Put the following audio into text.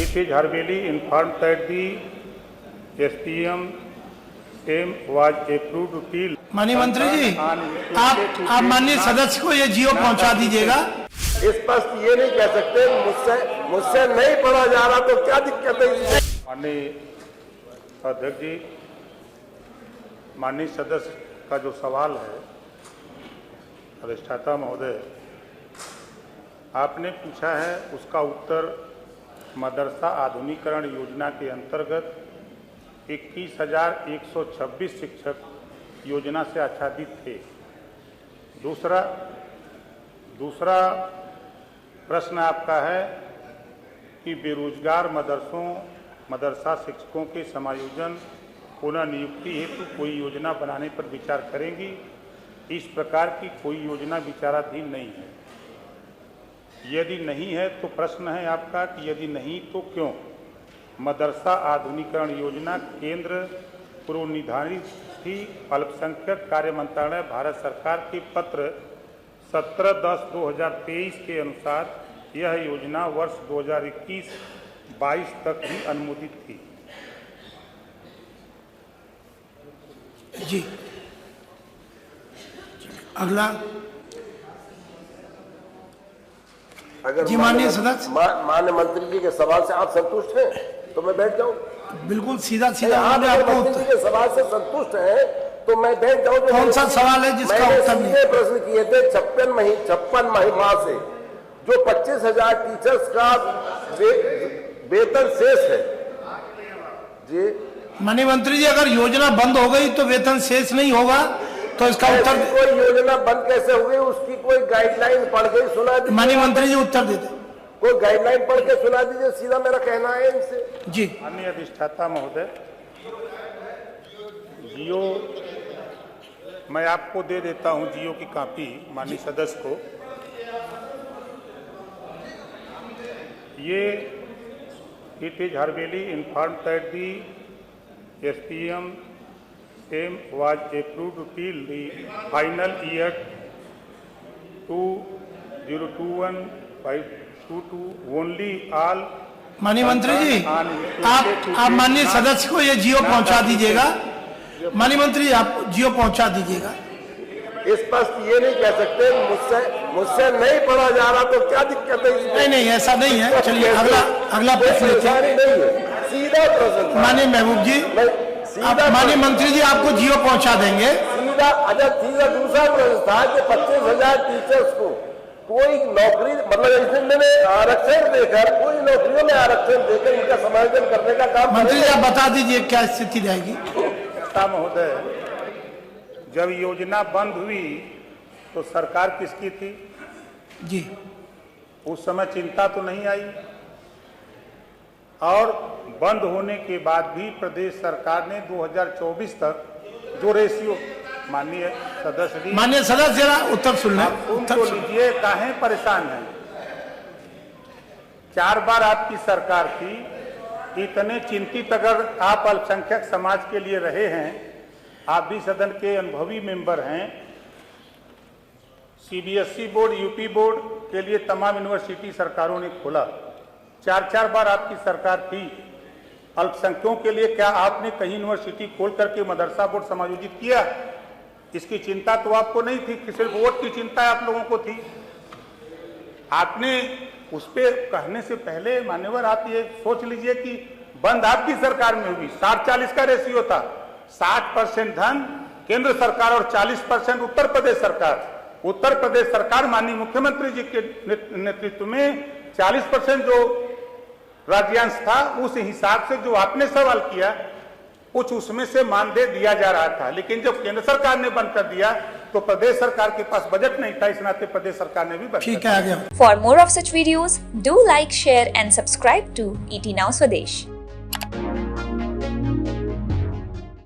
It is Harbeli informed that the SPM same was approved till माननीय मंत्री जी, आप माननीय सदस्य को ये जियो पहुंचा दीजिएगा। स्पष्ट ये नहीं कह सकते मुझसे नहीं पढ़ा जा रहा तो क्या दिक्कत है। माननीय अध्यक्ष जी, माननीय सदस्य का जो सवाल है, अधिष्ठाता महोदय आपने पूछा है, उसका उत्तर मदरसा आधुनिकीकरण योजना के अंतर्गत 21,126 शिक्षक योजना से आच्छादित थे। दूसरा प्रश्न आपका है कि बेरोजगार मदरसा शिक्षकों के समायोजन पुनः नियुक्ति हेतु कोई योजना बनाने पर विचार करेंगी। इस प्रकार की कोई योजना विचाराधीन नहीं है। यदि नहीं है तो प्रश्न है आपका कि यदि नहीं तो क्यों? मदरसा आधुनिकीकरण योजना केंद्र पूर्व निर्धारित थी। अल्पसंख्यक कार्य मंत्रालय भारत सरकार के पत्र 17/10/2023 के अनुसार यह योजना वर्ष 2021-22 तक ही अनुमोदित थी। जी, अगला। अगर जी माननीय सदस्य, माननीय मंत्री जी के सवाल से आप संतुष्ट हैं तो मैं बैठ जाऊं। बिल्कुल सीधा आप मंत्री जी के सवाल से संतुष्ट हैं तो मैं बैठ जाऊं। कौन सा सवाल है जिसका उत्तर नहीं? मैंने प्रश्न किए थे 56 माह से जो 25,000 टीचर्स का वेतन शेष है। जी माननीय मंत्री जी, अगर योजना बंद हो गई तो वेतन शेष नहीं होगा, तो इसका उत्तर। कोई योजना बंद कैसे हो गई? उसकी कोई गाइडलाइन पढ़ के सुना दीजिए। माननीय मंत्री जी उत्तर देते। कोई गाइडलाइन पढ़ के सुना दीजिए, सीधा मेरा कहना है इनसे। जी माननीय अधिष्ठाता महोदय, जियो मैं आपको दे देता हूं, जियो की कॉपी माननीय सदस्य को। ये it is hereby inform that the SPM same was approved till the final year 2021-22 only all। माननीय मंत्री जी, आप माननीय सदस्य को ये जियो पहुंचा दीजिएगा। माननीय मंत्री जी, आप जियो पहुंचा दीजिएगा। स्पष्ट ये नहीं कह सकते मुझसे नहीं पढ़ा जा रहा तो क्या दिक्कत है। नहीं, ऐसा नहीं है। चलिए अगला प्रश्न लेते हैं। सीधा प्रश्न। माननीय महबूब जी, माननीय मंत्री जी आपको जियो पहुंचा देंगे। सीधा दूसरा प्रश्न था कि 25,000 टीचर्स को कोई नौकरी, मतलब मैंने आरक्षण देकर, कोई नौकरियों में आरक्षण देकर इनका समायोजन करने का काम। मंत्री जी आप बता दीजिए क्या स्थिति रहेगी। महोदय, जब योजना बंद हुई तो सरकार किसकी थी? जी, उस समय चिंता तो नहीं आई, और बंद होने के बाद भी प्रदेश सरकार ने 2024 तक जो रेशियो। माननीय सदस्य जरा उत्तर सुन लें। उत्तर लीजिए, काहे परेशान हैं? 4 बार आपकी सरकार थी। इतने चिंतित अगर आप अल्पसंख्यक समाज के लिए रहे हैं, आप भी सदन के अनुभवी मेंबर हैं। CBSE बोर्ड, यूपी बोर्ड के लिए तमाम यूनिवर्सिटी सरकारों ने खोला। 4 बार आपकी सरकार थी। अल्पसंख्यकों के लिए क्या आपने कहीं यूनिवर्सिटी खोल करके मदरसा बोर्ड समायोजित किया? इसकी चिंता तो आपको नहीं थी, सिर्फ वोट की चिंता आप लोगों को थी। आपने उस पे कहने से पहले मान्यवर आप ये सोच लीजिए कि बंद आपकी सरकार में हुई। 60-40 का रेशियो था। 60% धन केंद्र सरकार और 40% उत्तर प्रदेश सरकार। उत्तर प्रदेश सरकार माननीय मुख्यमंत्री जी के नेतृत्व में 40% जो राज्यांश था, उस हिसाब से जो आपने सवाल किया कुछ उसमें से मानदेय दिया जा रहा था। लेकिन जब केंद्र सरकार ने बंद कर दिया तो प्रदेश सरकार के पास बजट नहीं था, इस नाते प्रदेश सरकार ने भी बंद ठीक है। आ गया। For more of such videos, do like, share and subscribe to ET Now Swadesh.